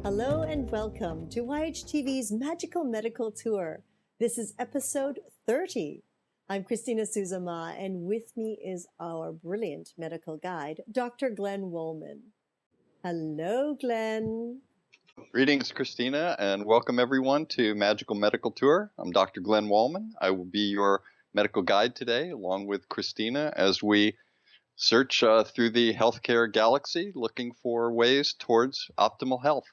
Hello and welcome to YHTV's Magical Medical Tour. This is episode 30. I'm Christina Suzama, and with me is our brilliant medical guide, Dr. Glenn Woolman. Hello, Glenn. Greetings, Christina, and welcome everyone to Magical Medical Tour. I'm Dr. Glenn Woolman. I will be your medical guide today, along with Christina, as we search through the healthcare galaxy, looking for ways towards optimal health.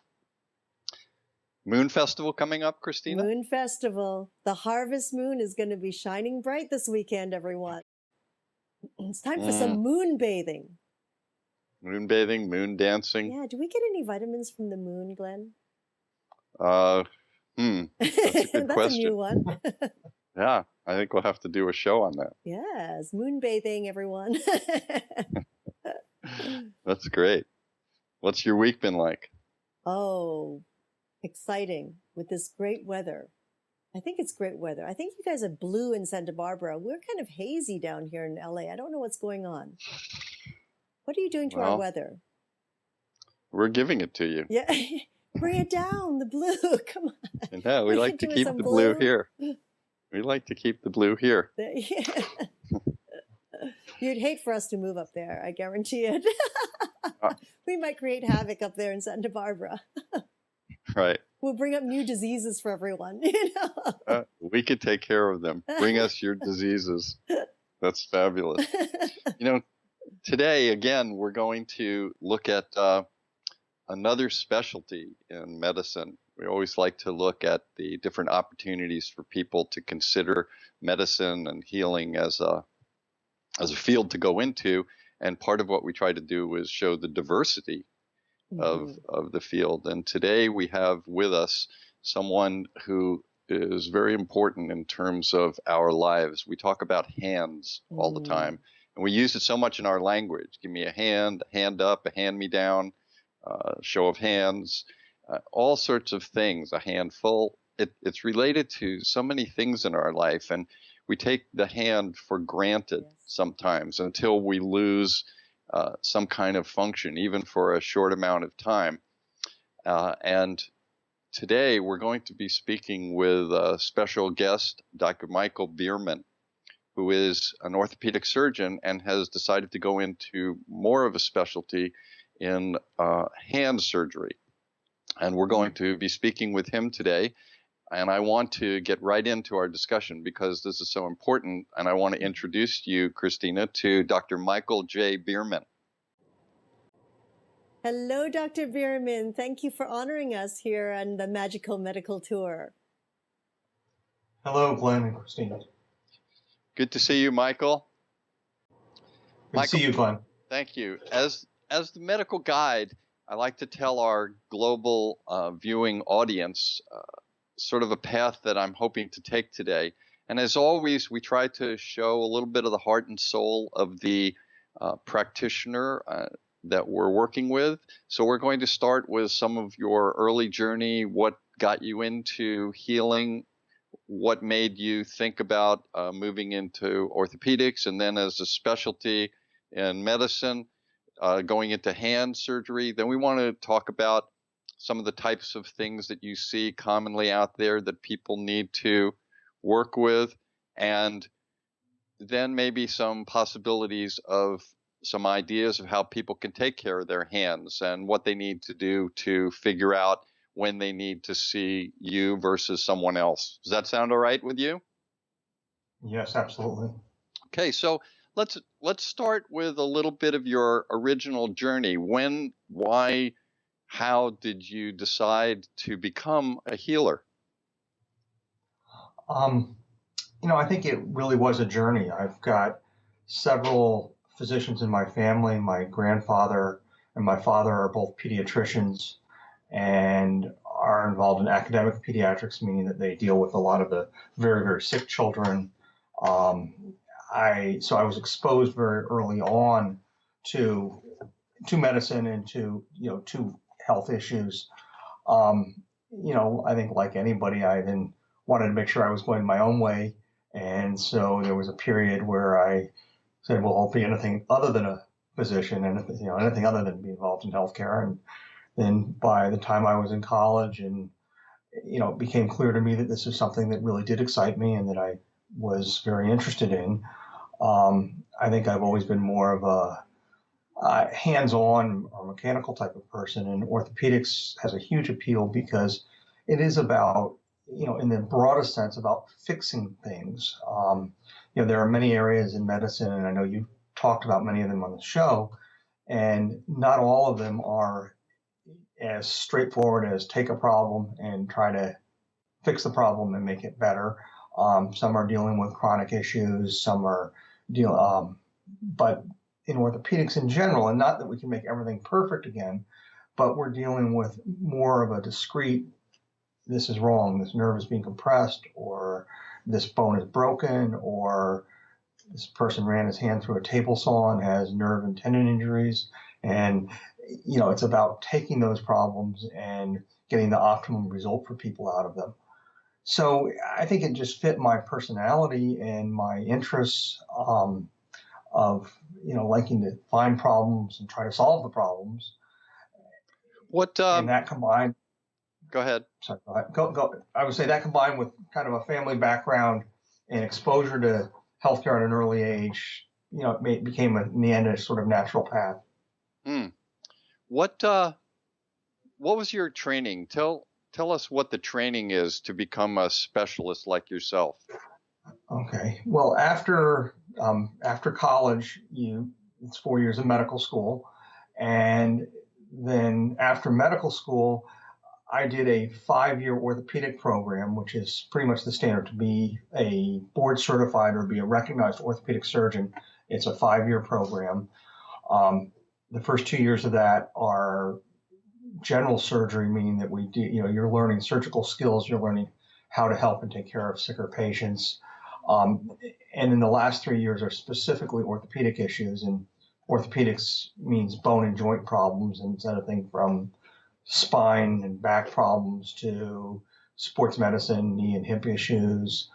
Moon Festival coming up, Christina? Moon Festival. The harvest moon is going to be shining bright this weekend, everyone. It's time for some moon bathing. Moon bathing, moon dancing. Yeah, do we get any vitamins from the moon, Glenn? That's a good That's question. a new one. Yeah, I think we'll have to do a show on that. Yes, moon bathing, everyone. That's great. What's your week been like? Oh, exciting with this great weather. I think it's great weather. I think you guys are blue in Santa Barbara. We're kind of hazy down here in LA. I don't know what's going on. What are you doing to our weather? We're giving it to you. Yeah, bring it down, the blue. Come on. Yeah, we like to keep the blue here. We like to keep the blue here. Yeah. You'd hate for us to move up there, I guarantee it. We might create havoc up there in Santa Barbara. Right. We'll bring up new diseases for everyone. We could take care of them. Bring us your diseases. That's fabulous. Today, again, we're going to look at another specialty in medicine. We always like to look at the different opportunities for people to consider medicine and healing as a field to go into. And part of what we try to do is show the diversity of the field. And today we have with us someone who is very important in terms of our lives. We talk about hands all the time, and we use it so much in our language. Give me a hand up, a hand me down, show of hands, all sorts of things, a handful. It's related to so many things in our life, and we take the hand for granted sometimes until we lose some kind of function, even for a short amount of time. And today we're going to be speaking with a special guest, Dr. Michael Bierman, who is an orthopedic surgeon and has decided to go into more of a specialty in hand surgery. And we're going to be speaking with him today. And I want to get right into our discussion because this is so important. And I want to introduce you, Christina, to Dr. Michael J. Bierman. Hello, Dr. Bierman. Thank you for honoring us here on the Magical Medical Tour. Hello, Glenn and Christina. Good to see you, Michael. Good to see you, Glenn. Thank you. As the medical guide, I like to tell our global viewing audience sort of a path that I'm hoping to take today. And as always, we try to show a little bit of the heart and soul of the practitioner that we're working with. So we're going to start with some of your early journey, what got you into healing, what made you think about moving into orthopedics, and then as a specialty in medicine, going into hand surgery. Then we want to talk about some of the types of things that you see commonly out there that people need to work with, and then maybe some possibilities of some ideas of how people can take care of their hands and what they need to do to figure out when they need to see you versus someone else. Does that sound all right with you? Yes, absolutely. Okay, so let's start with a little bit of your original journey. When, why, how did you decide to become a healer? I think it really was a journey. I've got several physicians in my family. My grandfather and my father are both pediatricians and are involved in academic pediatrics, meaning that they deal with a lot of the very, very sick children. I was exposed very early on to medicine and to health issues. I think like anybody, I then wanted to make sure I was going my own way. And so there was a period where I said, well, I'll be anything other than a physician and anything other than be involved in healthcare. And then by the time I was in college, and it became clear to me that this was something that really did excite me and that I was very interested in. I think I've always been more of a hands-on or mechanical type of person, and orthopedics has a huge appeal because it is about, in the broadest sense, about fixing things. There are many areas in medicine, and I know you talked about many of them on the show, and not all of them are as straightforward as take a problem and try to fix the problem and make it better. Some are dealing with chronic issues, some are but in orthopedics in general, and not that we can make everything perfect again, but we're dealing with more of a discrete, this is wrong, this nerve is being compressed, or this bone is broken, or this person ran his hand through a table saw and has nerve and tendon injuries. And, it's about taking those problems and getting the optimum result for people out of them. So I think it just fit my personality and my interests of, liking to find problems and try to solve the problems. What? And that combined. Go ahead. Sorry, go ahead. Go. I would say that combined with kind of a family background and exposure to healthcare at an early age, it became in the end a sort of natural path. What was your training? Tell us what the training is to become a specialist like yourself. Okay. Well, after college, it's 4 years of medical school, and then after medical school, I did a 5-year orthopedic program, which is pretty much the standard to be a board certified or be a recognized orthopedic surgeon. It's a 5-year program. The first 2 years of that are general surgery, meaning that we do, you're learning surgical skills, you're learning how to help and take care of sicker patients. And then the last 3 years are specifically orthopedic issues, and orthopedics means bone and joint problems, and it's anything from spine and back problems to sports medicine, knee and hip issues,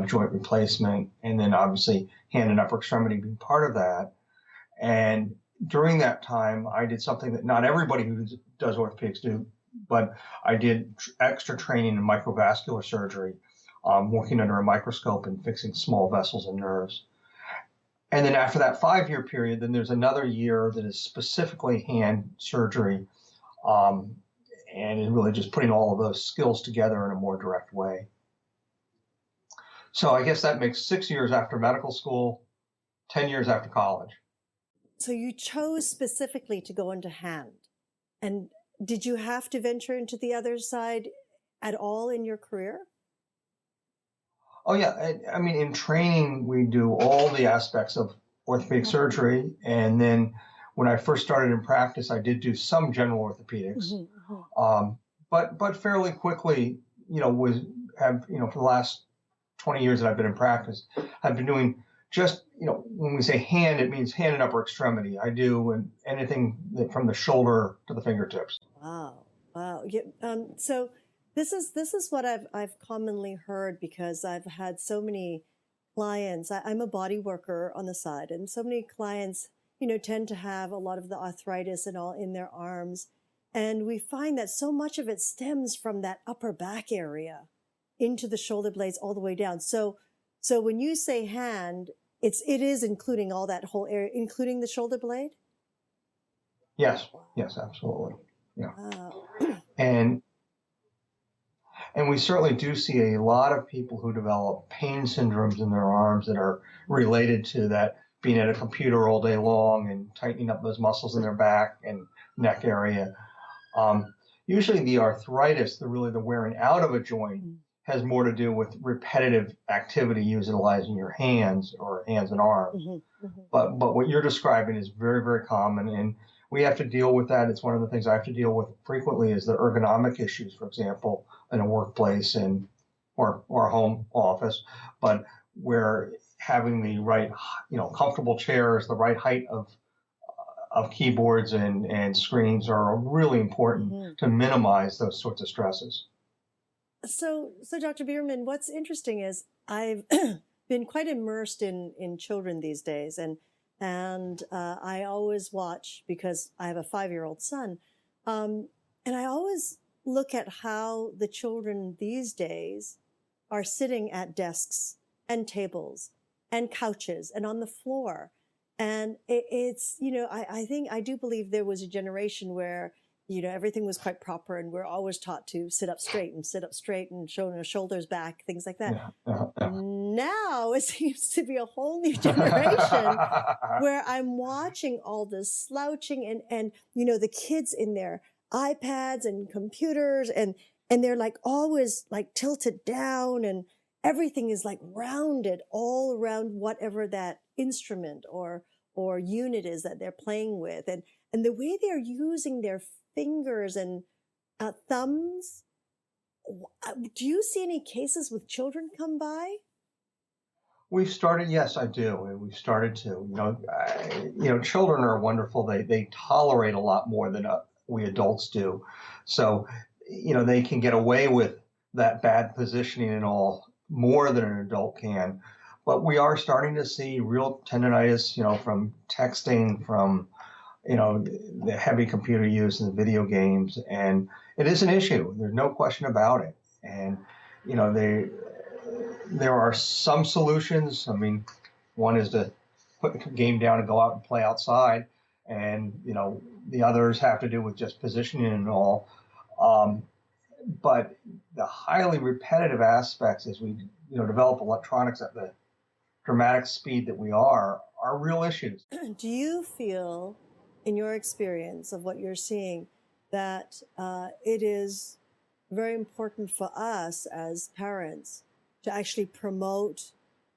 joint replacement, and then obviously hand and upper extremity being part of that. And during that time, I did something that not everybody who does orthopedics do, but I did extra training in microvascular surgery, working under a microscope and fixing small vessels and nerves. And then after that 5-year period, then there's another year that is specifically hand surgery, and is really just putting all of those skills together in a more direct way. So I guess that makes 6 years after medical school, 10 years after college. So you chose specifically to go into hand. And did you have to venture into the other side at all in your career? Oh, yeah. I mean, in training, we do all the aspects of orthopedic surgery. And then when I first started in practice, I did do some general orthopedics. But fairly quickly, for the last 20 years that I've been in practice, I've been doing just, when we say hand, it means hand and upper extremity. I do anything from the shoulder to the fingertips. Wow. Yeah, so this is what I've commonly heard, because I've had so many clients. I'm a body worker on the side, and so many clients, tend to have a lot of the arthritis and all in their arms. And we find that so much of it stems from that upper back area into the shoulder blades all the way down. So when you say hand, it is including all that whole area, including the shoulder blade? Yes, absolutely. Yeah. Wow. And we certainly do see a lot of people who develop pain syndromes in their arms that are related to that being at a computer all day long and tightening up those muscles in their back and neck area. Usually the arthritis, the wearing out of a joint, has more to do with repetitive activity utilizing your hands and arms. But what you're describing is very, very common, and we have to deal with that. It's one of the things I have to deal with frequently is the ergonomic issues, for example, in a workplace or a home office, but where having the right, comfortable chairs, the right height of keyboards and screens are really important to minimize those sorts of stresses. So Dr. Bierman, what's interesting is I've been quite immersed in children these days, and I always watch, because I have a 5-year-old son. And I always look at how the children these days are sitting at desks and tables and couches and on the floor. And it's, I think I do believe there was a generation where, everything was quite proper and we're always taught to sit up straight and show our shoulders back, things like that. Yeah. Now it seems to be a whole new generation where I'm watching all this slouching and the kids in their iPads and computers and they're like always like tilted down and everything is like rounded all around whatever that instrument or unit is that they're playing with and the way they're using their fingers and thumbs. Do you see any cases with children come by? We've started, yes, I do. We've started to. Children are wonderful. They tolerate a lot more than we adults do. So, they can get away with that bad positioning and all more than an adult can. But we are starting to see real tendonitis, from texting, from the heavy computer use and the video games, and it is an issue. There's no question about it. And there are some solutions. I mean, one is to put the game down and go out and play outside, and the others have to do with just positioning and all. But the highly repetitive aspects, as we develop electronics at the dramatic speed that we are real issues. Do you feel, in your experience of what you're seeing, that it is very important for us as parents to actually promote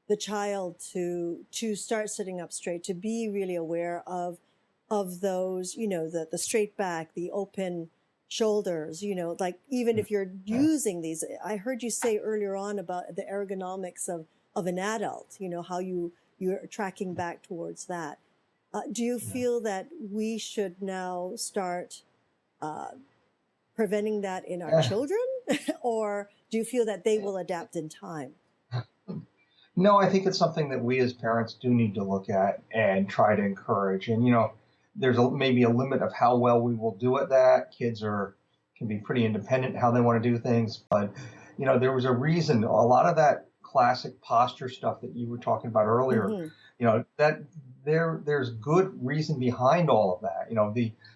the child to start sitting up straight, to be really aware of those, the straight back, the open shoulders, like even if you're using these, I heard you say earlier on about the ergonomics of an adult, how you're tracking back towards that. Do you feel that we should now start preventing that in our children, or do you feel that they will adapt in time? No, I think it's something that we as parents do need to look at and try to encourage. And, there's maybe a limit of how well we will do at that. Kids can be pretty independent in how they want to do things. But, there was a reason, a lot of that classic posture stuff that you were talking about earlier, that there's good reason behind all of that.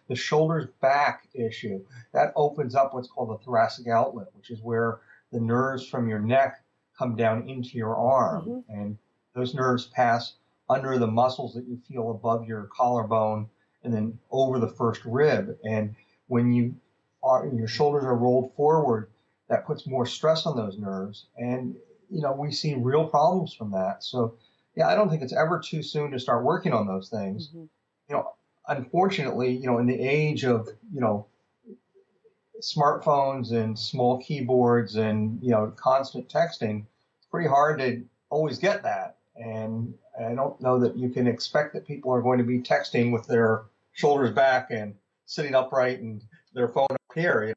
The shoulders back issue, that opens up what's called the thoracic outlet, which is where the nerves from your neck come down into your arm. And those nerves pass under the muscles that you feel above your collarbone and then over the first rib. And when your shoulders are rolled forward, that puts more stress on those nerves. And, we see real problems from that. So, yeah, I don't think it's ever too soon to start working on those things. Unfortunately, in the age of, smartphones and small keyboards and, constant texting, it's pretty hard to always get that. And I don't know that you can expect that people are going to be texting with their shoulders back and sitting upright and their phone up here.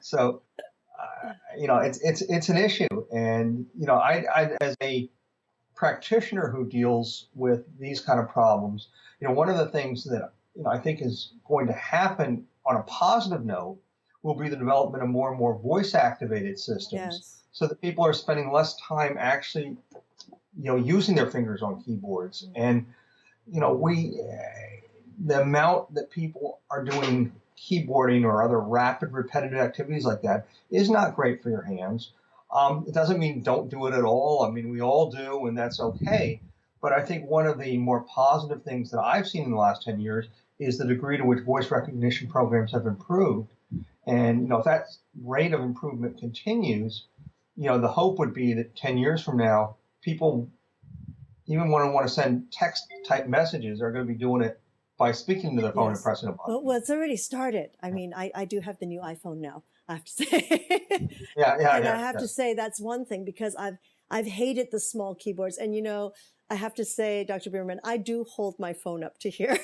So, it's an issue. And, I as a practitioner who deals with these kind of problems, one of the things that I think is going to happen on a positive note will be the development of more and more voice activated systems, so that people are spending less time actually using their fingers on keyboards. And the amount that people are doing keyboarding or other rapid repetitive activities like that is not great for your hands. It doesn't mean don't do it at all. I mean, we all do, and that's okay. But I think one of the more positive things that I've seen in the last 10 years is the degree to which voice recognition programs have improved. And, if that rate of improvement continues, the hope would be that 10 years from now, people, even when they want to send text type messages, are going to be doing it by speaking to their phone and pressing a button. Well, it's already started. I mean, I do have the new iPhone now, I have to say. I have to say that's one thing, because I've hated the small keyboards. And, I have to say, Dr. Bierman, I do hold my phone up to here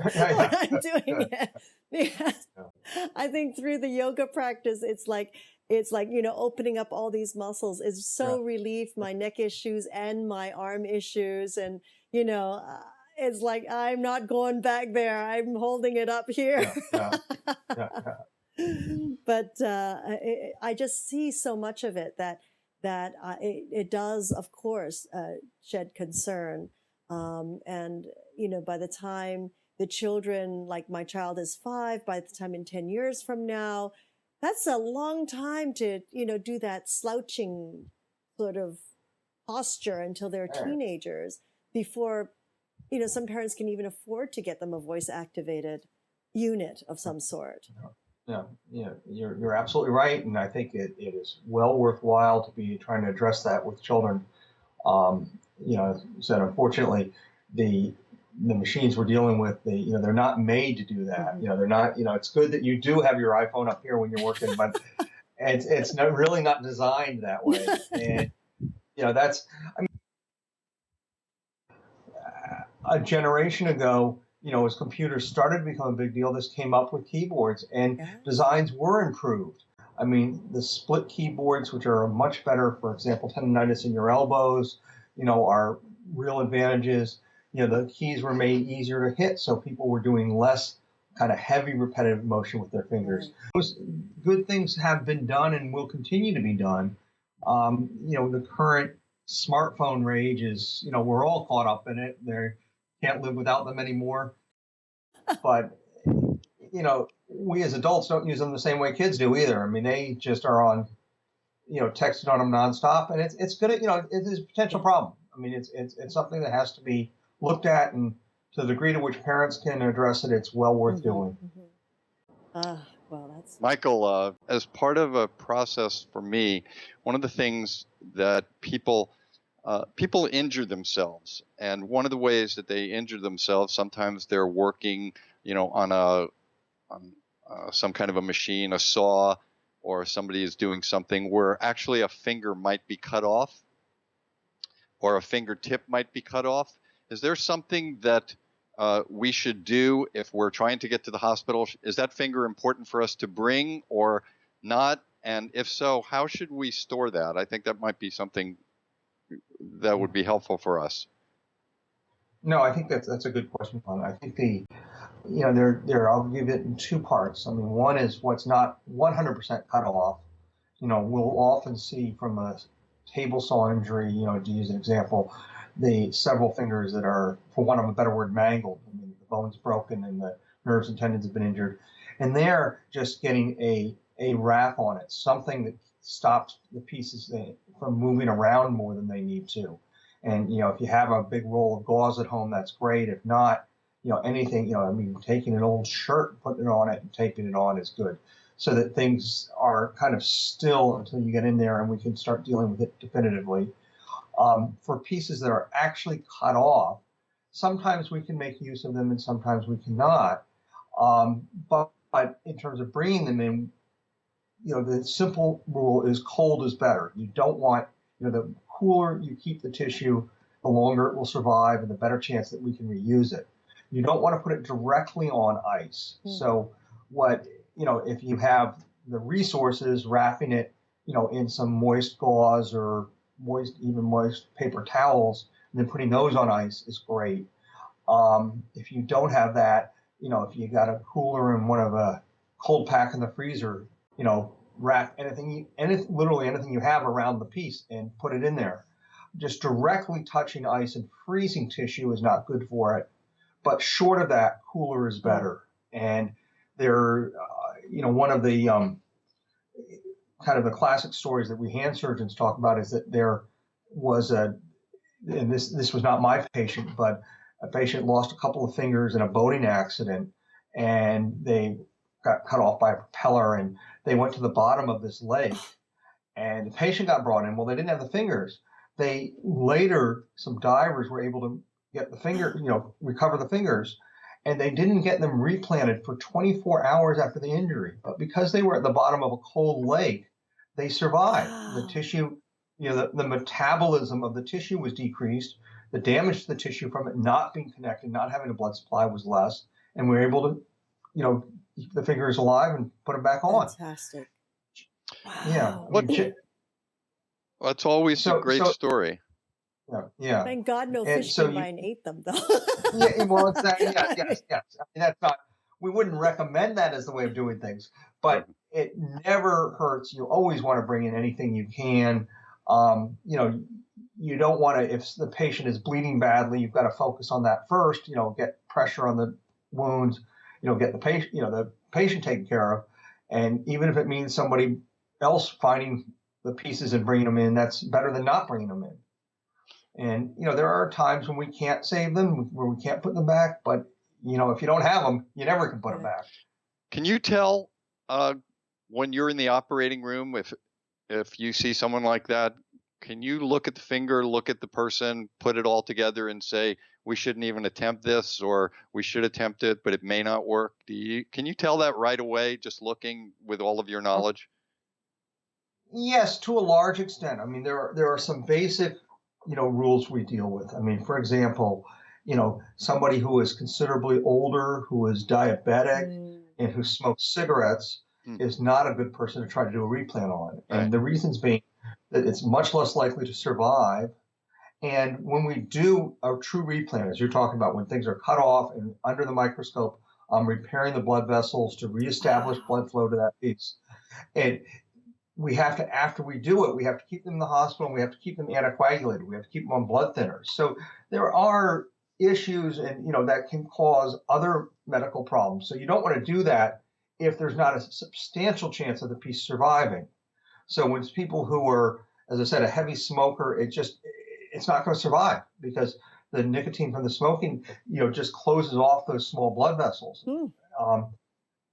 when I'm doing it. Because I think through the yoga practice, it's like, opening up all these muscles is so relieved my neck issues and my arm issues. And, it's like, I'm not going back there. I'm holding it up here. But I just see so much of it that it does, of course, shed concern. And, by the time the children, like my child is 5, by the time in 10 years from now, that's a long time to, do that slouching sort of posture until they're teenagers before, some parents can even afford to get them a voice activated unit of some sort. You're absolutely right, and I think it is well worthwhile to be trying to address that with children. So unfortunately, the machines we're dealing with, they're not made to do that. Mm-hmm. They're not. It's good that you do have your iPhone up here when you're working, but it's really not designed that way. And that's. I mean, a generation ago, as computers started to become a big deal, this came up with keyboards, and designs were improved. I mean, the split keyboards, which are much better, for example, tendonitis in your elbows, are real advantages. The keys were made easier to hit, so people were doing less kind of heavy repetitive motion with their fingers. Those good things have been done and will continue to be done. The current smartphone rage is, we're all caught up in it. They can't live without them anymore. But, we as adults don't use them the same way kids do either. I mean, they just are on, texting on them nonstop, and it's gonna, it is a potential problem. I mean, it's something that has to be looked at, and to the degree to which parents can address it, it's well worth doing. Well, that's Michael. As part of a process for me, one of the things that people injure themselves, and one of the ways that they injure themselves, sometimes they're working, on some kind of a machine, a saw, or somebody is doing something where actually a finger might be cut off, or a fingertip might be cut off. Is there something that we should do if we're trying to get to the hospital? Is that finger important for us to bring or not? And if so, how should we store that? I think that might be something that would be helpful for us. No, I think that's a good question, Juan. I think I'll give it in two parts. I mean, one is what's not 100% cut off. We'll often see from a table saw injury, to use an example, the several fingers that are, for want of a better word, mangled. I mean, the bone's broken and the nerves and tendons have been injured. And they're just getting a wrap on it, something that stops the pieces from moving around more than they need to. And, if you have a big roll of gauze at home, that's great. If not, anything, taking an old shirt, putting it on it and taping it on is good, so that things are kind of still until you get in there and we can start dealing with it definitively. For pieces that are actually cut off, sometimes we can make use of them and sometimes we cannot. But in terms of bringing them in, the simple rule is cold is better. You don't want, the cooler you keep the tissue, the longer it will survive and the better chance that we can reuse it. You don't want to put it directly on ice. So if you have the resources, wrapping it, in some moist gauze or moist paper towels, and then putting those on ice is great. If you don't have that, if you got a cooler and one of a cold pack in the freezer, wrap literally anything you have around the piece and put it in there. Just directly touching ice and freezing tissue is not good for it. But short of that, cooler is better. And one of the kind of the classic stories that we hand surgeons talk about is that there was and this was not my patient, but a patient lost a couple of fingers in a boating accident, and they got cut off by a propeller, and they went to the bottom of this lake, and the patient got brought in. Well, they didn't have the fingers. Some divers were able to get the finger, recover the fingers, and they didn't get them replanted for 24 hours after the injury. But because they were at the bottom of a cold lake, they survived. Wow. The tissue, the metabolism of the tissue was decreased. The damage to the tissue from it not being connected, not having a blood supply, was less, and we were able to, keep the fingers alive and put them back on. Fantastic. Wow. Yeah. That's always a great story. Yeah, yeah. Thank God no And fish so came by and ate them, though. yeah, well, exactly. Yes, I mean, yes, yes. I mean, that's not. We wouldn't recommend that as the way of doing things, but Mhm. it never hurts. You always want to bring in anything you can. You know, you don't want to. If the patient is bleeding badly, you've got to focus on that first. You know, get pressure on the wounds. You know, get the patient taken care of, and even if it means somebody else finding the pieces and bringing them in, that's better than not bringing them in. And there are times when we can't save them, where we can't put them back. But if you don't have them, you never can put them right. back. Can you tell when you're in the operating room if you see someone like that? Can you look at the finger, look at the person, put it all together, and say we shouldn't even attempt this, or we should attempt it, but it may not work? Can you tell that right away, just looking with all of your knowledge? Yes, to a large extent. I mean, there are some basic rules we deal with. I mean, for example, somebody who is considerably older, who is diabetic, Mm, and who smokes cigarettes Hmm. is not a good person to try to do a replant on. Right. And the reasons being that it's much less likely to survive. And when we do a true replant, as you're talking about, when things are cut off and under the microscope, repairing the blood vessels to reestablish wow. blood flow to that piece. And we have to, after we do it, we have to keep them in the hospital, and we have to keep them anticoagulated. We have to keep them on blood thinners. So there are issues, and that can cause other medical problems. So you don't want to do that if there's not a substantial chance of the piece surviving. So when it's people who are, as I said, a heavy smoker, it's not going to survive, because the nicotine from the smoking, just closes off those small blood vessels. Mm, Um,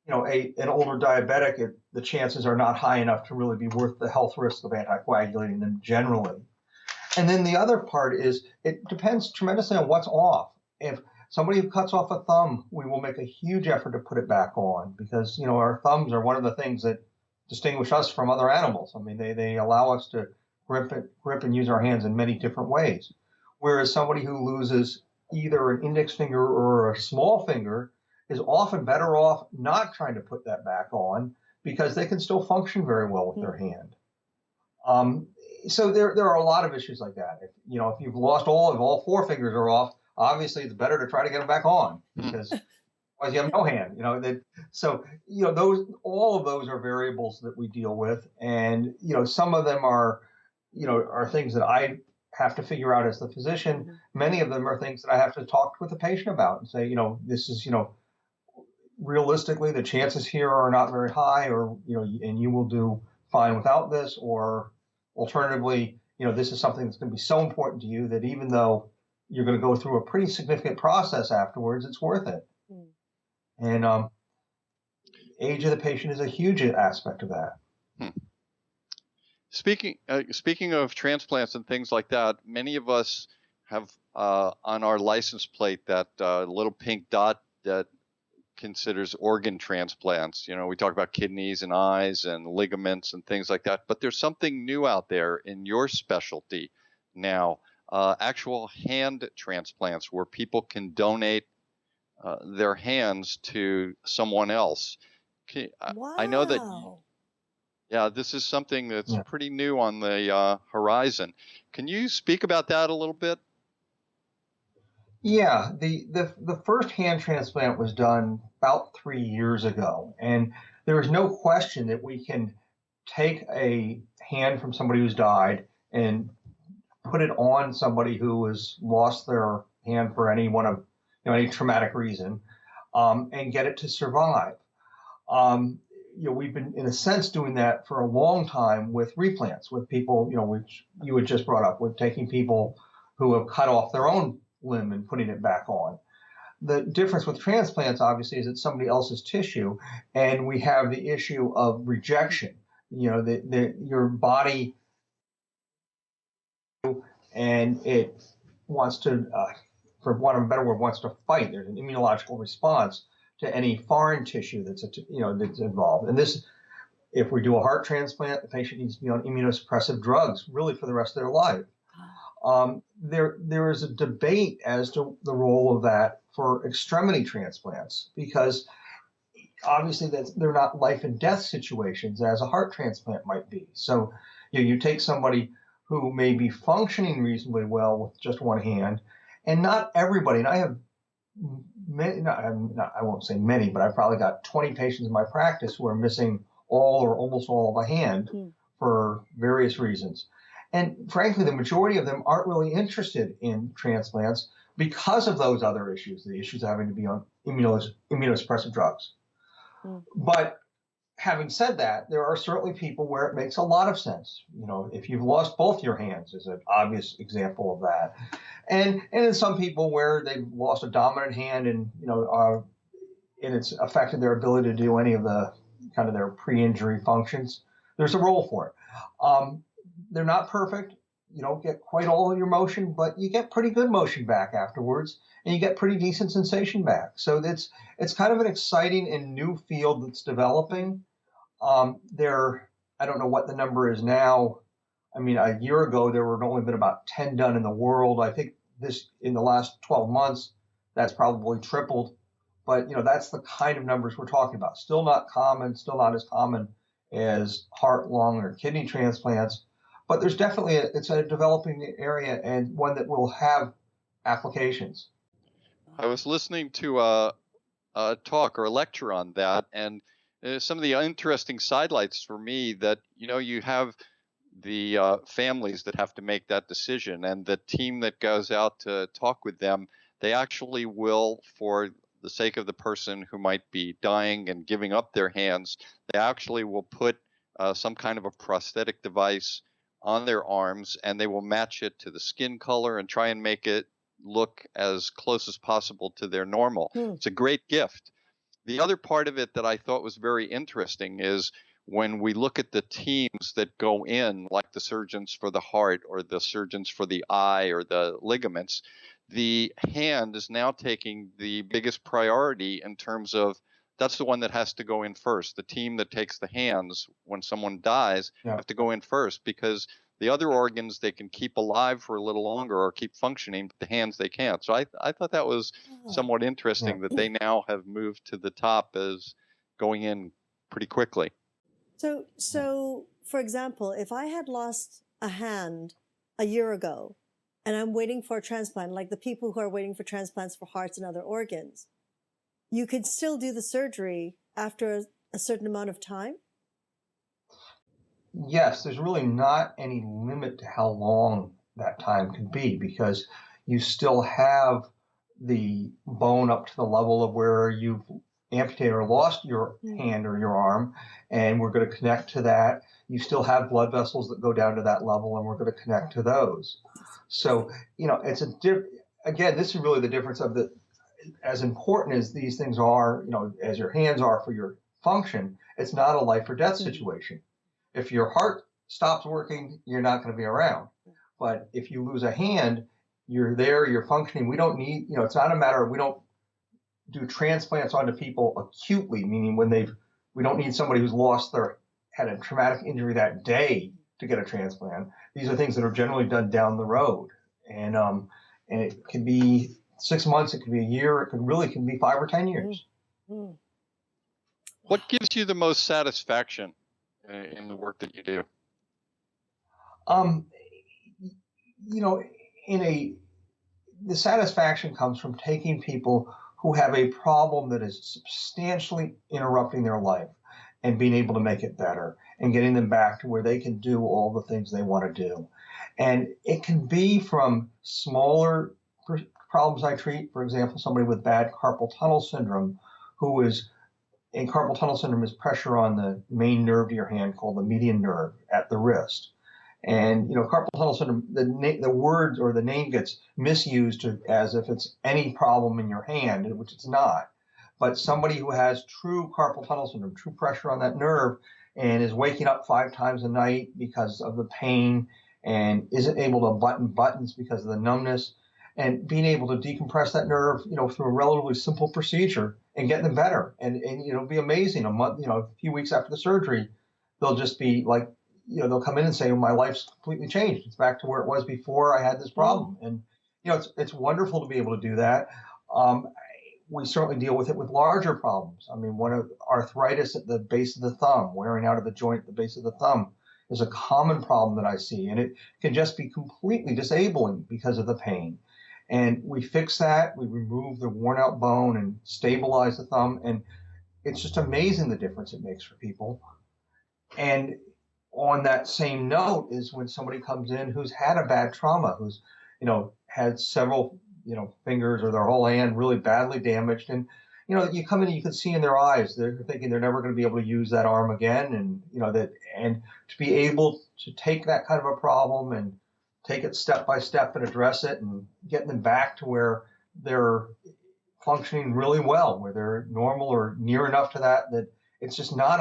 an older diabetic, the chances are not high enough to really be worth the health risk of anticoagulating them generally. And then the other part is it depends tremendously on what's off. If somebody who cuts off a thumb, we will make a huge effort to put it back on, because our thumbs are one of the things that distinguish us from other animals. I mean, they allow us to grip and use our hands in many different ways. Whereas somebody who loses either an index finger or a small finger is often better off not trying to put that back on, because they can still function very well with their mm. hand. Um, so there are a lot of issues like that. If you've lost all four fingers are off, obviously it's better to try to get them back on, because otherwise you have no hand. Those, all of those are variables that we deal with, and some of them are things that I have to figure out as the physician. Mm-hmm. Many of them are things that I have to talk with the patient about and say, this is realistically, the chances here are not very high, or and you will do fine without this, or alternatively, this is something that's going to be so important to you that even though you're going to go through a pretty significant process afterwards, it's worth it. Mm. And age of the patient is a huge aspect of that. Hmm. Speaking of transplants and things like that, many of us have on our license plate that little pink dot that considers organ transplants. We talk about kidneys and eyes and ligaments and things like that, but there's something new out there in your specialty now, actual hand transplants, where people can donate their hands to someone else. I know that, Wow. yeah, this is something that's Yeah. pretty new on the horizon. Can you speak about that a little bit? Yeah, the first hand transplant was done about 3 years ago, and there is no question that we can take a hand from somebody who's died and put it on somebody who has lost their hand for any traumatic reason, and get it to survive. We've been, in a sense, doing that for a long time with replants, with people, which you had just brought up, with taking people who have cut off their own limb and putting it back on. The difference with transplants, obviously, is it's somebody else's tissue, and we have the issue of rejection. Your body, and it wants to, for want of a better word, wants to fight. There's an immunological response to any foreign tissue that's involved. And this, if we do a heart transplant, the patient needs to be on immunosuppressive drugs really for the rest of their life. There is a debate as to the role of that for extremity transplants, because obviously they're not life and death situations as a heart transplant might be. So you take somebody who may be functioning reasonably well with just one hand, and not everybody. And I have many, I won't say many, but I've probably got 20 patients in my practice who are missing all or almost all of a hand for various reasons. And frankly, the majority of them aren't really interested in transplants because of those other issues, the issues of having to be on immunosuppressive drugs. But having said that, there are certainly people where it makes a lot of sense. If you've lost both your hands is an obvious example of that. And in some people where they've lost a dominant hand and it's affected their ability to do any of the kind of their pre-injury functions, there's a role for it. They're not perfect. You don't get quite all of your motion, but you get pretty good motion back afterwards, and you get pretty decent sensation back. So it's kind of an exciting and new field that's developing. I don't know what the number is now. I mean, a year ago, there were only been about 10 done in the world. I think in the last 12 months, that's probably tripled. But, that's the kind of numbers we're talking about. Still not common, still not as common as heart, lung, or kidney transplants. But there's definitely it's a developing area and one that will have applications. I was listening to a talk or a lecture on that, and some of the interesting sidelights for me that, you have the families that have to make that decision, and the team that goes out to talk with them, they actually will, for the sake of the person who might be dying and giving up their hands, they actually will put some kind of a prosthetic device on their arms, and they will match it to the skin color and try and make it look as close as possible to their normal. It's a great gift. The other part of it that I thought was very interesting is when we look at the teams that go in, like the surgeons for the heart or the surgeons for the eye or the ligaments, the hand is now taking the biggest priority in terms of that's the one that has to go in first. The team that takes the hands when someone dies have to go in first, because the other organs they can keep alive for a little longer or keep functioning, but the hands they can't. So I thought that was somewhat interesting that they now have moved to the top as going in pretty quickly. So for example, if I had lost a hand a year ago and I'm waiting for a transplant, like the people who are waiting for transplants for hearts and other organs, you could still do the surgery after a certain amount of time? Yes, there's really not any limit to how long that time can be, because you still have the bone up to the level of where you've amputated or lost your hand or your arm, and we're going to connect to that. You still have blood vessels that go down to that level, and we're going to connect to those. So, it's again, this is really the difference of as important as these things are, as your hands are for your function, it's not a life or death situation. If your heart stops working, you're not going to be around. But if you lose a hand, you're there, you're functioning. We don't need, it's not a matter of, we don't do transplants onto people acutely, meaning we don't need somebody who's had a traumatic injury that day to get a transplant. These are things that are generally done down the road. And it can be 6 months, it could be a year, it can be 5 or 10 years. What gives you the most satisfaction in the work that you do? The satisfaction comes from taking people who have a problem that is substantially interrupting their life and being able to make it better and getting them back to where they can do all the things they want to do. And it can be from smaller problems I treat. For example, somebody with bad carpal tunnel syndrome and carpal tunnel syndrome is pressure on the main nerve to your hand called the median nerve at the wrist. And, carpal tunnel syndrome, the word or the name gets misused as if it's any problem in your hand, which it's not. But somebody who has true carpal tunnel syndrome, true pressure on that nerve, and is waking up 5 times a night because of the pain and isn't able to button buttons because of the numbness, and being able to decompress that nerve, through a relatively simple procedure and get them better. And be amazing. A few weeks after the surgery, they'll just be like, they'll come in and say, my life's completely changed. It's back to where it was before I had this problem. And, it's wonderful to be able to do that. We certainly deal with it with larger problems. I mean, one of arthritis at the base of the thumb, wearing out of the joint at the base of the thumb, is a common problem that I see, and it can just be completely disabling because of the pain. And we fix that, we remove the worn out bone and stabilize the thumb, and it's just amazing the difference it makes for people. And on that same note is when somebody comes in who's had a bad trauma, who's, had several, fingers or their whole hand really badly damaged. And, you come in and you can see in their eyes, they're thinking they're never going to be able to use that arm again. And, and to be able to take that kind of a problem and take it step by step and address it and get them back to where they're functioning really well, where they're normal or near enough to that it's just not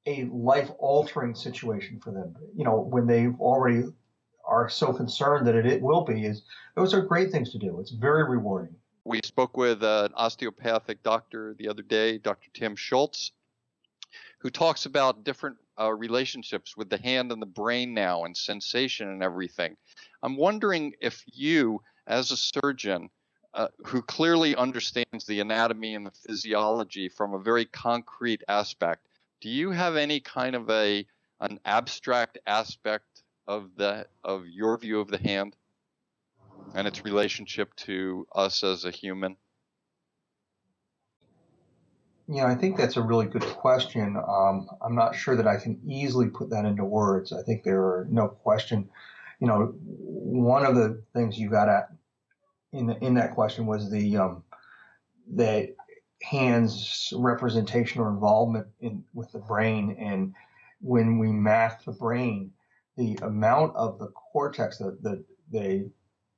a life-altering situation for them. When they already are so concerned that it will be, those are great things to do. It's very rewarding. We spoke with an osteopathic doctor the other day, Dr. Tim Schultz, who talks about different relationships with the hand and the brain now and sensation and everything. I'm wondering if you, as a surgeon, who clearly understands the anatomy and the physiology from a very concrete aspect, do you have any kind of an abstract aspect of your view of the hand and its relationship to us as a human? Yeah, I think that's a really good question. I'm not sure that I can easily put that into words. I think there are no question. One of the things you got at in that question was the hand's representation or involvement with the brain. And when we map the brain, the amount of the cortex, the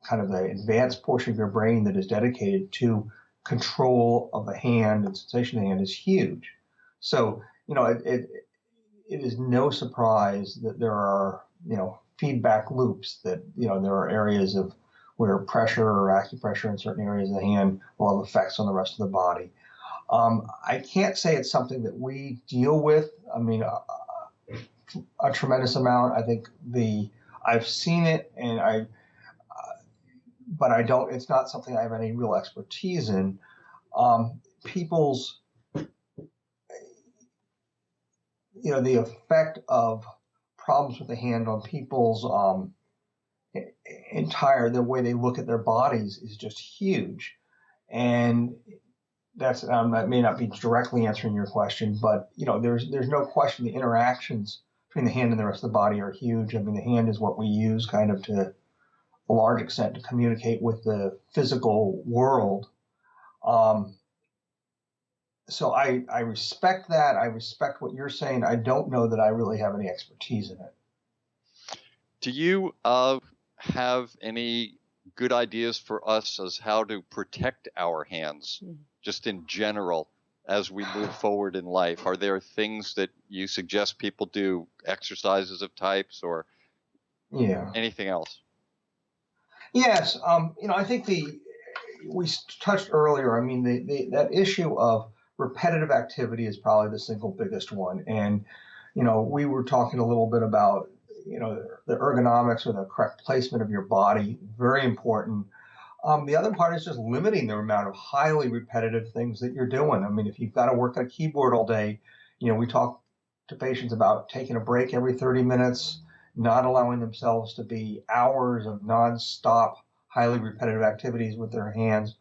kind of the advanced portion of your brain that is dedicated to control of the hand and sensation of the hand is huge. So, it is no surprise that there are, feedback loops, that, there are areas of where pressure or acupressure in certain areas of the hand will have effects on the rest of the body. I can't say it's something that we deal with. I mean, a tremendous amount. I think I've seen it, and but I don't. It's not something I have any real expertise in. People's, the effect of problems with the hand on people's the way they look at their bodies is just huge, and that may not be directly answering your question, but there's no question the interactions between the hand and the rest of the body are huge. I mean, the hand is what we use kind of to a large extent to communicate with the physical world. So I respect that. I respect what you're saying. I don't know that I really have any expertise in it. Do you have any good ideas for us as how to protect our hands, just in general, as we move forward in life? Are there things that you suggest people do, exercises of types, or anything else? Yes. I think we touched earlier. I mean, that issue of repetitive activity is probably the single biggest one. And, we were talking a little bit about, the ergonomics or the correct placement of your body, very important. The other part is just limiting the amount of highly repetitive things that you're doing. I mean, if you've got to work on a keyboard all day, we talk to patients about taking a break every 30 minutes, not allowing themselves to be hours of nonstop, highly repetitive activities with their hands.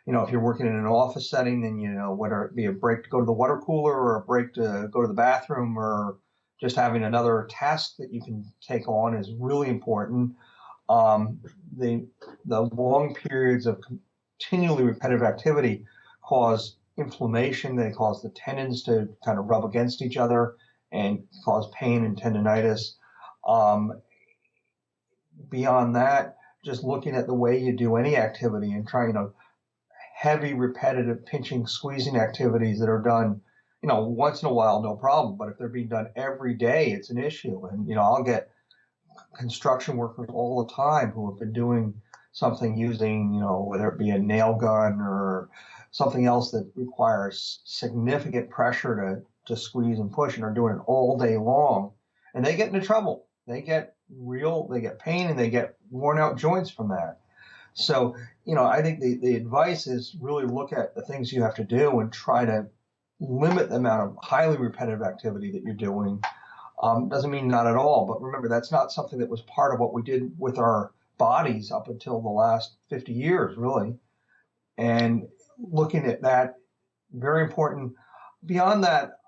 If you're working in an office setting, then, whether it be a break to go to the water cooler or a break to go to the bathroom or just having another task that you can take on is really important. The long periods of continually repetitive activity cause inflammation. They cause the tendons to kind of rub against each other and cause pain and tendonitis. Beyond that, just looking at the way you do any activity and trying, heavy, repetitive pinching, squeezing activities that are done, once in a while, no problem. But if they're being done every day, it's an issue. And, I'll get construction workers all the time who have been doing something using, whether it be a nail gun or something else that requires significant pressure to squeeze and push, and are doing it all day long. And they get into trouble. They get pain, and they get worn out joints from that. So, I think the advice is really look at the things you have to do and try to limit the amount of highly repetitive activity that you're doing. Doesn't mean not at all, but remember, that's not something that was part of what we did with our bodies up until the last 50 years, really. And looking at that, very important. Beyond that,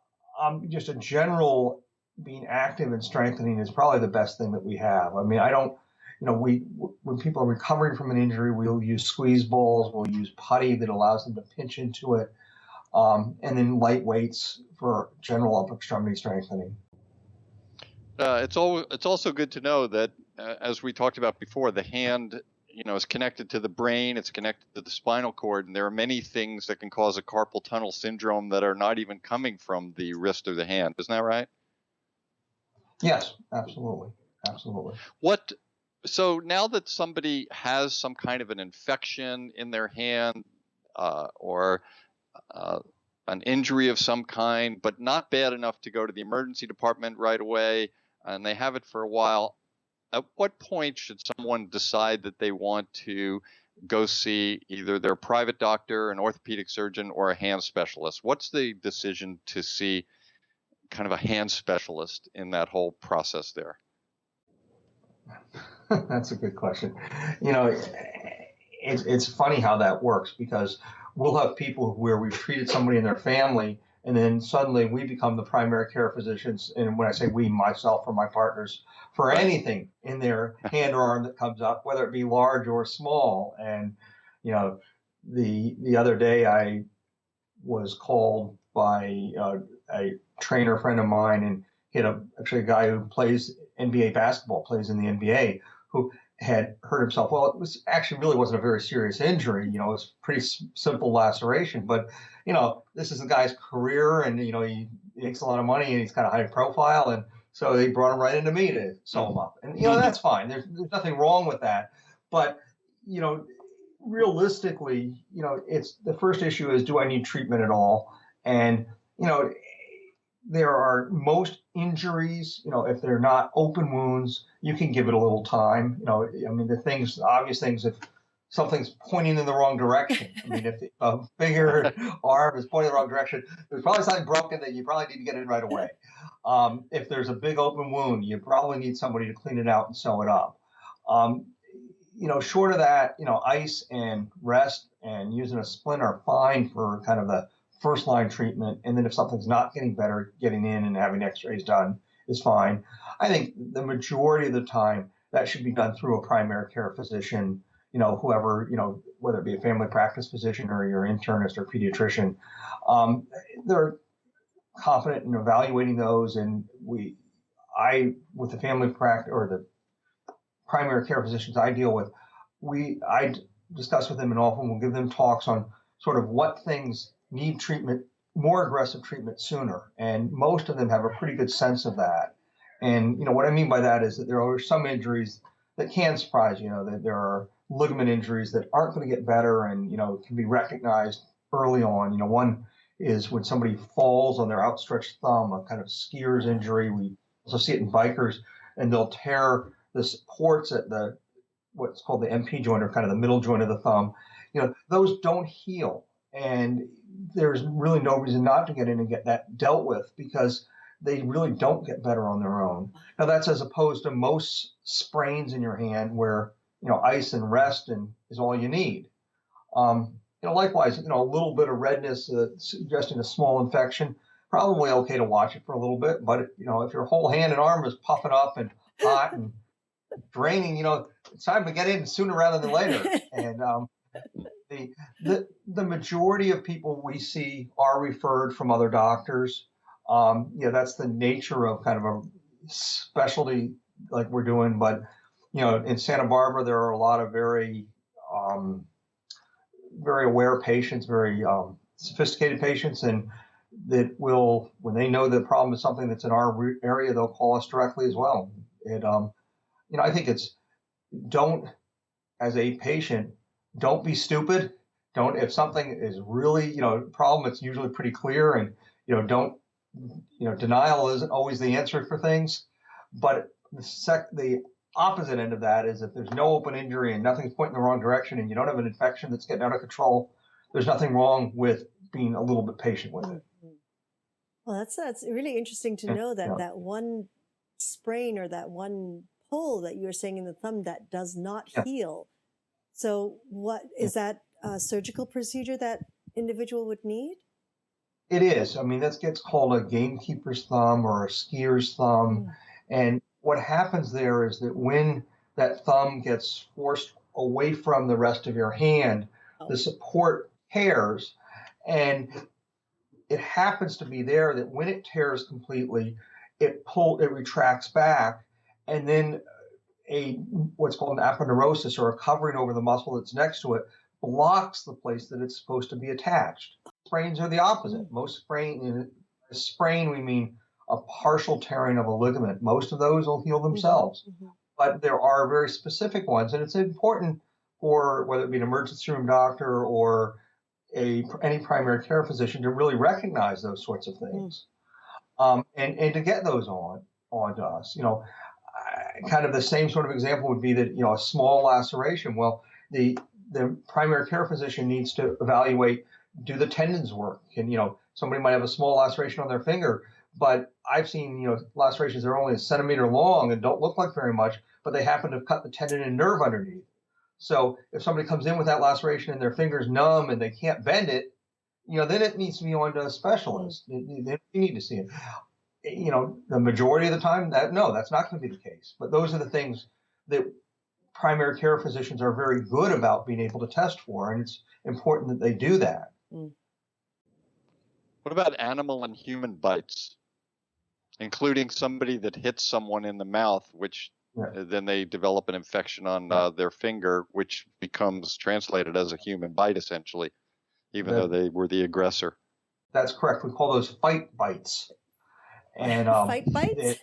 just a general being active and strengthening is probably the best thing that we have. I mean, I don't, when people are recovering from an injury, we'll use squeeze balls, we'll use putty that allows them to pinch into it, and then light weights for general upper extremity strengthening. It's also good to know that, as we talked about before, the hand, is connected to the brain, it's connected to the spinal cord, and there are many things that can cause a carpal tunnel syndrome that are not even coming from the wrist or the hand. Isn't that right? Yes, absolutely. Absolutely. So now that somebody has some kind of an infection in their hand, or an injury of some kind, but not bad enough to go to the emergency department right away, and they have it for a while, at what point should someone decide that they want to go see either their private doctor, an orthopedic surgeon, or a hand specialist? What's the decision to see kind of a hand specialist in that whole process there? That's a good question. It's funny how that works, because we'll have people where we've treated somebody in their family, and then suddenly we become the primary care physicians. And when I say we, myself or my partners, for anything in their hand or arm that comes up, whether it be large or small. And, the other day I was called by a trainer friend of mine, and he had actually a guy who plays NBA basketball, plays in the NBA, who had hurt himself. Well, it was actually really wasn't a very serious injury. It was pretty simple laceration, but this is the guy's career, and he makes a lot of money, and he's kind of high profile, and so they brought him right into me to sew him up, and that's fine. There's nothing wrong with that, but realistically, it's the first issue is, do I need treatment at all? And there are most injuries, if they're not open wounds, you can give it a little time. The obvious things, if something's pointing in the wrong direction, if a bigger arm is pointing in the wrong direction, there's probably something broken that you probably need to get in right away. If there's a big open wound, you probably need somebody to clean it out and sew it up. Short of that, ice and rest and using a splint are fine for kind of the first line treatment. And then if something's not getting better, getting in and having x-rays done is fine. I think the majority of the time that should be done through a primary care physician, whoever, whether it be a family practice physician or your internist or pediatrician. They're confident in evaluating those. And with the family practice or the primary care physicians I deal with, I discuss with them, and often we'll give them talks on sort of what things need treatment, more aggressive treatment sooner. And most of them have a pretty good sense of that. And, what I mean by that is that there are some injuries that can surprise you, that there are ligament injuries that aren't going to get better and, can be recognized early on. One is when somebody falls on their outstretched thumb, a kind of skier's injury. We also see it in bikers, and they'll tear the supports at what's called the MP joint, or kind of the middle joint of the thumb. Those don't heal. And there's really no reason not to get in and get that dealt with, because they really don't get better on their own. Now, that's as opposed to most sprains in your hand where, ice and rest is all you need. Likewise, a little bit of redness suggesting a small infection, probably okay to watch it for a little bit. But, if your whole hand and arm is puffing up and hot and draining, it's time to get in sooner rather than later. And the majority of people we see are referred from other doctors. That's the nature of kind of a specialty like we're doing. But, in Santa Barbara, there are a lot of very aware patients, very sophisticated patients, and that will, when they know the problem is something that's in our area, they'll call us directly as well. I think as a patient, don't be stupid. If something is really, a problem, it's usually pretty clear, and, denial isn't always the answer for things. But the opposite end of that is, if there's no open injury and nothing's pointing in the wrong direction and you don't have an infection that's getting out of control, there's nothing wrong with being a little bit patient with it. Well, that's really interesting to know that that one sprain or that one pull that you were saying in the thumb that does not Yeah. heal. So what is that a surgical procedure that individual would need? It is. I mean, that gets called a gamekeeper's thumb or a skier's thumb. Mm. And what happens there is that when that thumb gets forced away from the rest of your hand, Oh. the support tears. And it happens to be there that when it tears completely, it retracts back, and then what's called an aponeurosis, or a covering over the muscle that's next to it, blocks the place that it's supposed to be attached. Sprains are the opposite. Most sprain, we mean a partial tearing of a ligament. Most of those will heal themselves. Mm-hmm. But there are very specific ones, and it's important for whether it be an emergency room doctor or any primary care physician to really recognize those sorts of things, and to get those on to us. Kind of the same sort of example would be that a small laceration. Well, the primary care physician needs to evaluate, do the tendons work? And somebody might have a small laceration on their finger, but I've seen lacerations that are only a centimeter long and don't look like very much, but they happen to cut the tendon and nerve underneath. So if somebody comes in with that laceration and their finger's numb and they can't bend it, then it needs to be on to a specialist. They need to see it. The majority of the time, that's not going to be the case. But those are the things that primary care physicians are very good about being able to test for, and it's important that they do that. What about animal and human bites, including somebody that hits someone in the mouth, which then they develop an infection on their finger, which becomes translated as a human bite, essentially, even though they were the aggressor? That's correct. We call those fight bites. And fight bites?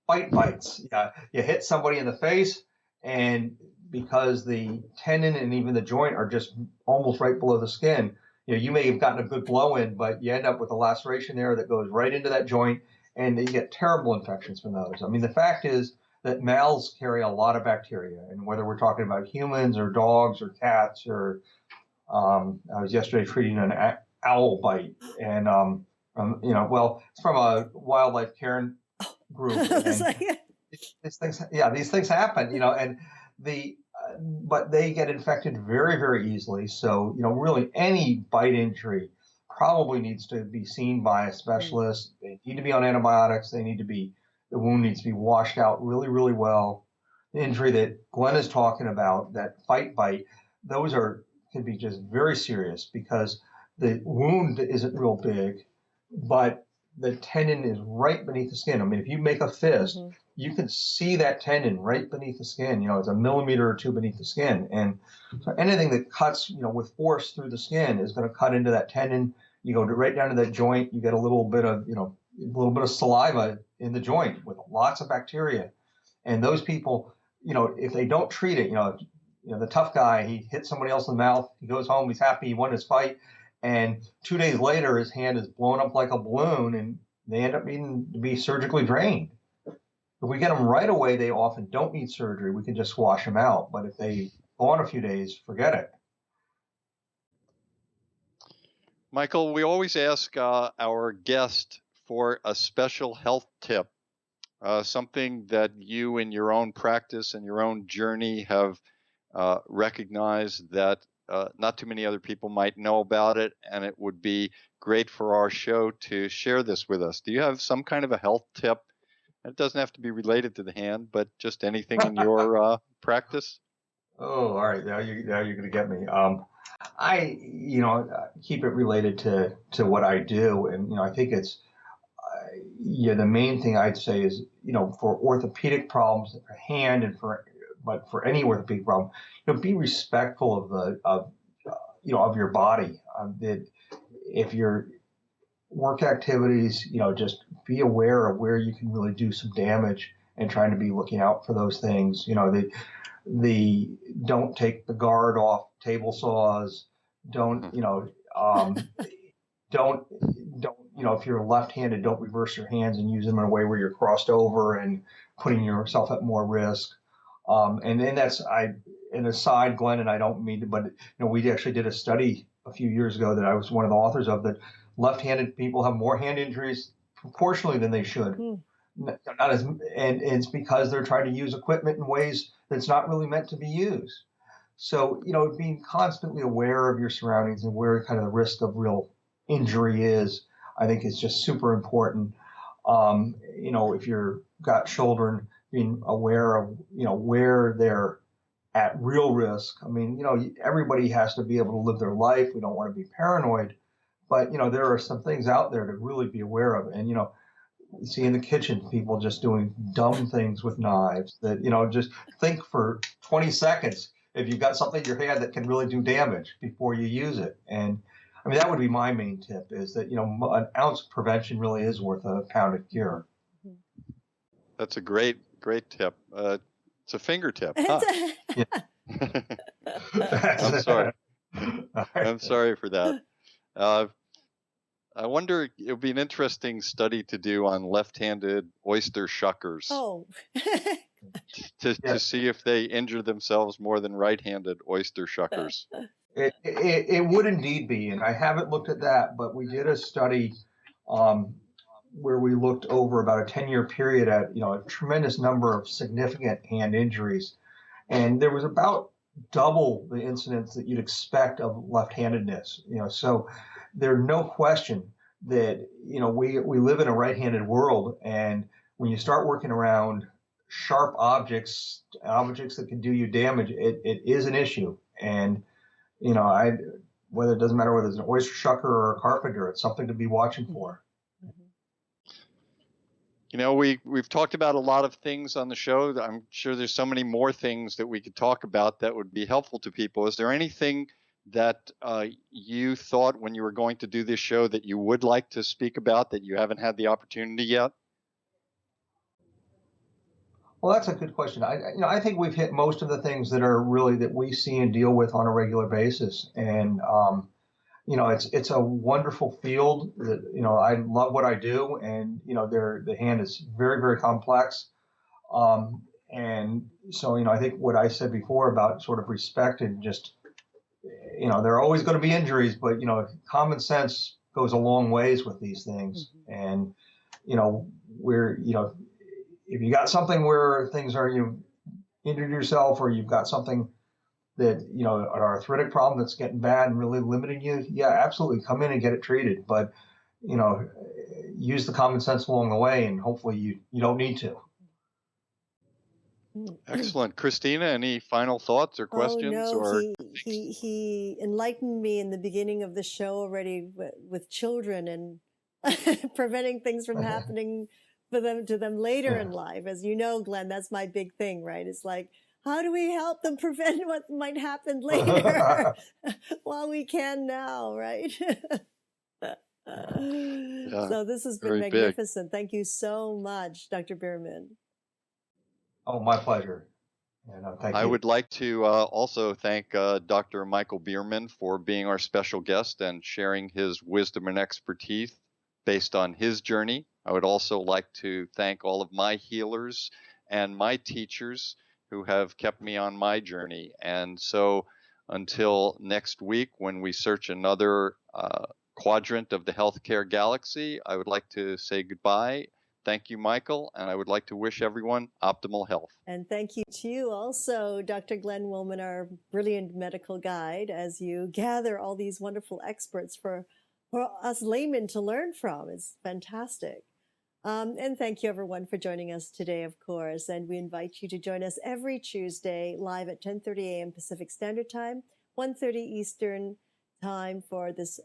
Fight bites. Yeah, you hit somebody in the face, and because the tendon and even the joint are just almost right below the skin, you may have gotten a good blow in, but you end up with a laceration there that goes right into that joint, and you get terrible infections from those. I mean, the fact is that mouths carry a lot of bacteria, and whether we're talking about humans or dogs or cats, or I was yesterday treating an owl bite, and it's from a wildlife care group. And these things happen, and but they get infected very, very easily. So, really any bite injury probably needs to be seen by a specialist. They need to be on antibiotics. The wound needs to be washed out really, really well. The injury that Glenn is talking about, that fight bite, those can be just very serious because the wound isn't real big, but the tendon is right beneath the skin. I mean, if you make a fist, you can see that tendon right beneath the skin. It's a millimeter or two beneath the skin. And so anything that cuts, with force through the skin is going to cut into that tendon. You go right down to that joint. You get a little bit of saliva in the joint with lots of bacteria. And those people, if they don't treat it, the tough guy, he hits somebody else in the mouth. He goes home. He's happy. He won his fight. And 2 days later, his hand is blown up like a balloon, and they end up needing to be surgically drained. If we get them right away, they often don't need surgery. We can just wash them out. But if they go on a few days, forget it. Michael, we always ask our guest for a special health tip, something that you in your own practice and your own journey have recognized that not too many other people might know about it, and it would be great for our show to share this with us. Do you have some kind of a health tip? It doesn't have to be related to the hand, but just anything in your practice. Oh, all right. Now you're going to get me. I keep it related to what I do, and I think it's the main thing I'd say is for orthopedic problems, for hand and but for any orthopedic problem, be respectful of your body. That if your work activities, just be aware of where you can really do some damage and trying to be looking out for those things. The don't take the guard off table saws. Don't if you're left-handed, don't reverse your hands and use them in a way where you're crossed over and putting yourself at more risk. And then an aside, Glenn, and I don't mean to, but we actually did a study a few years ago that I was one of the authors of, that left-handed people have more hand injuries proportionally than they should. not as, and it's because they're trying to use equipment in ways that's not really meant to be used. So, being constantly aware of your surroundings and where kind of the risk of real injury is, I think is just super important. If you've got children, being aware of, where they're at real risk. I mean, everybody has to be able to live their life. We don't want to be paranoid, but, there are some things out there to really be aware of. And, you see in the kitchen, people just doing dumb things with knives that, just think for 20 seconds if you've got something in your hand that can really do damage before you use it. And I mean, that would be my main tip is that, an ounce of prevention really is worth a pound of cure. That's a great tip. It's a fingertip, huh? I'm sorry. I'm sorry for that. I wonder, it would be an interesting study to do on left-handed oyster shuckers. Oh. to see if they injure themselves more than right-handed oyster shuckers. It would indeed be, and I haven't looked at that, but we did a study where we looked over about a 10-year period at a tremendous number of significant hand injuries, and there was about double the incidence that you'd expect of left-handedness. So there's no question that we live in a right-handed world, and when you start working around sharp objects that can do you damage, it is an issue. And whether it doesn't matter whether it's an oyster shucker or a carpenter, it's something to be watching for. We've talked about a lot of things on the show. I'm sure there's so many more things that we could talk about that would be helpful to people. Is there anything that you thought when you were going to do this show that you would like to speak about that you haven't had the opportunity yet? Well, that's a good question. I think we've hit most of the things that are really that we see and deal with on a regular basis. And, it's a wonderful field that, I love what I do. And, the hand is very, very complex. And so, I think what I said before about sort of respect and just, there are always going to be injuries, but, common sense goes a long ways with these things. And, if you got something where things are, you injured yourself, or you've got something that, an arthritic problem that's getting bad and really limiting you, yeah, absolutely come in and get it treated. But, use the common sense along the way, and hopefully you don't need to. Excellent. Christina, any final thoughts or questions? Oh, no, he enlightened me in the beginning of the show already with children and preventing things from happening to them later in life. As you know, Glenn, that's my big thing, right? It's like, how do we help them prevent what might happen later while we can now, right? So this has been magnificent. Thank you so much, Dr. Bierman. Oh, my pleasure. Thank you. I would like to also thank Dr. Michael Bierman for being our special guest and sharing his wisdom and expertise based on his journey. I would also like to thank all of my healers and my teachers who have kept me on my journey. And so until next week, when we search another quadrant of the healthcare galaxy, I would like to say goodbye. Thank you, Michael, and I would like to wish everyone optimal health. And thank you to you also, Dr. Glenn Woolman, our brilliant medical guide, as you gather all these wonderful experts for us laymen to learn from. It's fantastic. And thank you, everyone, for joining us today, of course. And we invite you to join us every Tuesday live at 10:30 a.m. Pacific Standard Time, 1:30 Eastern Time for this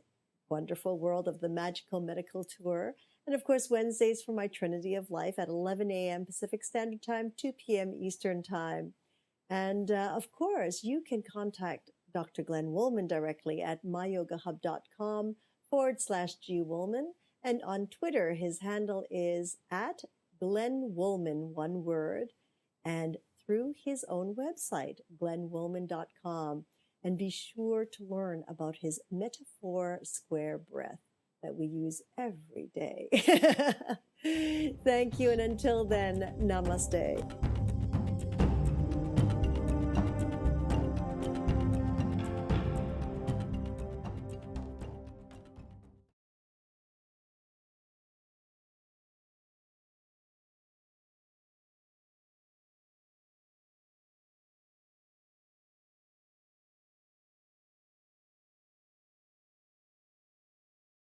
wonderful world of the Magical Medical Tour. And of course, Wednesdays for my Trinity of Life at 11 a.m. Pacific Standard Time, 2 p.m. Eastern Time. And of course, you can contact Dr. Glenn Woolman directly at myyogahub.com/G Woolman. And on Twitter, his handle is at Glenn Woolman, one word, and through his own website, glennwoolman.com. And be sure to learn about his metaphor square breath that we use every day. Thank you, and until then, namaste.